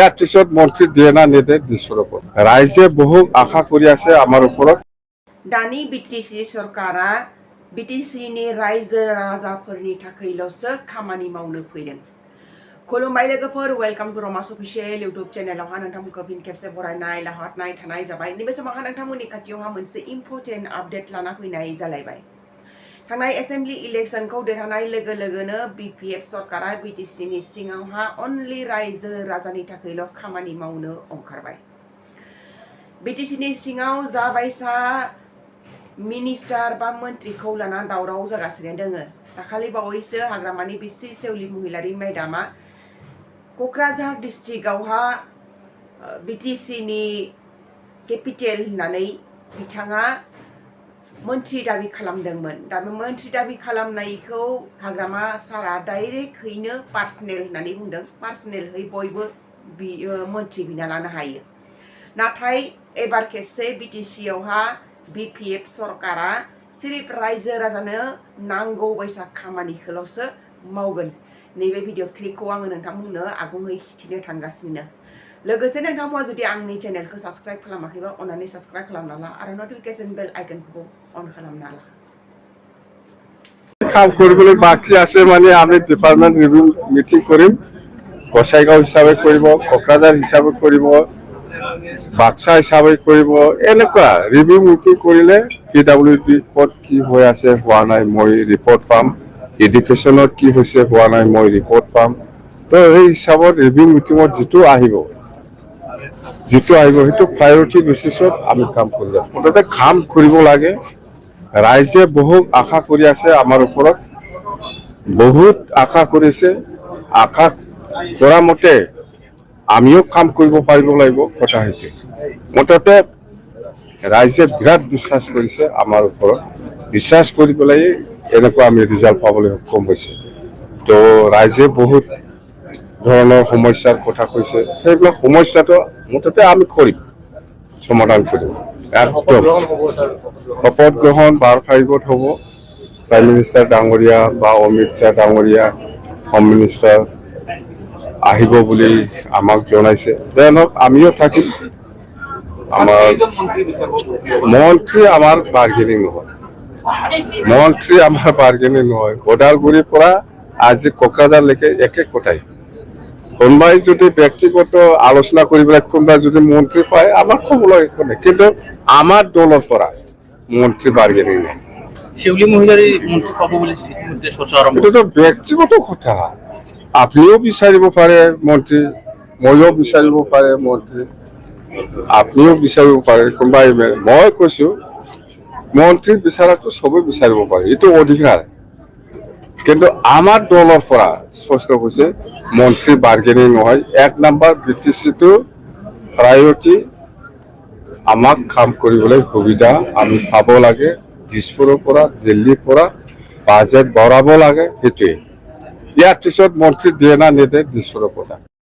ইয়াৰ পিছত মন্ত্ৰী দিয়ে না নিদিয়ে দিছৰ ওপৰত ৰাইজে বহু আশা কৰি আছে আমাৰ ওপৰত दानि बिटिसि सरकारा बिटिसिनि रायजो राजाफोरनि थाखायल'सो खामानि मावनो फैदों। खुलुमबाय लोगोफोर, वेलकाम टु रमास अफिसियेल इउट्युब चेनेलावहा नोंथांमोनखौ फिन खेबसे बरायनाय लाहरनाय थानाय जाबाय। नैबे समावहा नोंथांमोननि खाथियावहा मोनसे इम्परटेन्ट आपडेट लाना फैनाय जालायबाय। थांनाय एसेम्बलि इलेक्शनखौ देरहानाय लोगो लोगोनो बिपिएफ सरकारा बिटिसिनि सिङावहा अनलि रायजो राजानि थाखायल' खामानि मावनो ओंखारबाय। बिटिसिनि सिङाव जाबायसा मिनिस्टार बा मन्त्रिखौ लाना दावराव जागासिनो दङ। दाखालि बावैसो हाग्रामानि बिसि सेवलि महिलारि मेडामा क'क्राझार डिस्ट्रिक्टआवहा बिटिसिनि केपिटेल होननानै बिथाङा मन्त्रि दाबि खालामदोंमोन। दा बे मन्त्रि दाबि खालामनायखौ हाग्रामा सारा डाइरेक्टहैनो पार्सनेल होननानै बुंदों। पार्सनेलहै बयबो मन्त्रि बिना लानो हायो। नाथाय एबार खेबसे बिटिसियावहा बिपिएफ सरकारा सिर्फ रायजो राजानो नांगौ बायसा खामानिखौल'सो मावगोन। नैबे भिडिअ क्लिपखौ आङो नोंथांमोननो आबुङै खिथिनो थांगासिनो। लोगोसे नोंथांमोना जुदि आंनि चेनेलखौ साबस्क्राइब खालामाखैबा अन्नानै साबस्क्राइब खालामना ला आरो नटिफिकेशन बेल आइकनखौ अन खालामना ला। কাম কৰিবলৈ বাকি আছে মানে আমি ডিপাৰ্টমেন্ট ৰিভিউ মিটিং কৰিম। গোসাইগাঁও হিচাপে কৰিব, কোকৰাঝাৰ হিচাপে কৰিব, বাক্সা হিচাপে কৰিব। এনেকুৱা ৰিভিউ মিটিং কৰিলে পিডব্লিউডি ক'ত কি হৈ আছে হোৱা নাই মই ৰিপৰ্ট পাম, এডুকেশ্যনত কি হৈছে হোৱা নাই মই ৰিপৰ্ট পাম। তো এই হিচাপত ৰিভিউ মিটিঙত যিটো আহিব সেইটো প্ৰায়ৰিটি বেচিছত আমি কাম কৰিব। মুঠতে কাম কৰিব লাগে। ৰাইজে বহুত আশা কৰি আছে আমাৰ ওপৰত, বহুত আশা কৰিছে। আশা কৰা মতে আমিও কাম কৰিব পাৰিব লাগিব। কথা সেইটো মুঠতে ৰাইজে বিৰাট বিশ্বাস কৰিছে আমাৰ ওপৰত। বিশ্বাস কৰি পেলাই এনেকুৱা আমি ৰিজাল্ট পাবলৈ সক্ষম হৈছে। তো ৰাইজে বহুত ধৰণৰ সমস্যাৰ কথা কৈছে। সেইবিলাক সমস্যাটো মুঠতে আমি কৰিম, সমাধান কৰিম। শপত গ্ৰহণ 12 তাৰিখত হ'ব। প্ৰাইম মিনিষ্টাৰ ডাঙৰীয়া বা অমিত শ্বাহ ডাঙৰীয়া হোম মিনিষ্টাৰ আহিব বুলি আমাক জনাইছে। তেওঁলোক আমিও থাকিম। আমাৰ মন্ত্ৰী আমাৰ বাৰ্গেনিং নহয়, মন্ত্ৰী আমাৰ বাৰ্গেনিং নহয়। ওদালগুৰিৰ পৰা আজি কোকৰাঝাৰলৈকে একে কথাই। কোনোবাই যদি ব্যক্তিগত আলোচনা কৰি পেলাই কোনোবাই যদি মন্ত্ৰী পায় আমাৰ ক'বলৈ একো নাই, কিন্তু আমাৰ দলৰ পৰা মন্ত্ৰী বাৰ্গেনিং নাই। শিউলি মহিলাৰই মন্ত্ৰী পাবো বলে চৰ্চা আৰম্ভ। এটা তো ব্যক্তিগত কথা। আপনিও বিচাৰিব পাৰে মন্ত্ৰী, ময়ো বিচাৰিব পাৰে মন্ত্ৰী, আপনিও বিচাৰিব পাৰে কোনোবাই। মই কৈছো মন্ত্ৰী বিচাৰাটো চবেই বিচাৰিব পাৰে, এইটো অধিকাৰ। কিন্তু আমাৰ দলৰ পৰা স্পষ্ট কৈছে মন্ত্ৰী বাৰ্গেনিং নহয়। 1 নম্বৰ বিটিচিটো প্ৰায়ৰিটি আমাক কাম কৰিবলৈ সুবিধা আমি পাব লাগে। দিছপুৰৰ পৰা দিল্লীৰ পৰা বাজেট বঢ়াব লাগে, সেইটোৱে। ইয়াৰ পিছত মন্ত্ৰী দিয়ে না নিদিয়ে দিছপুৰৰ পৰা।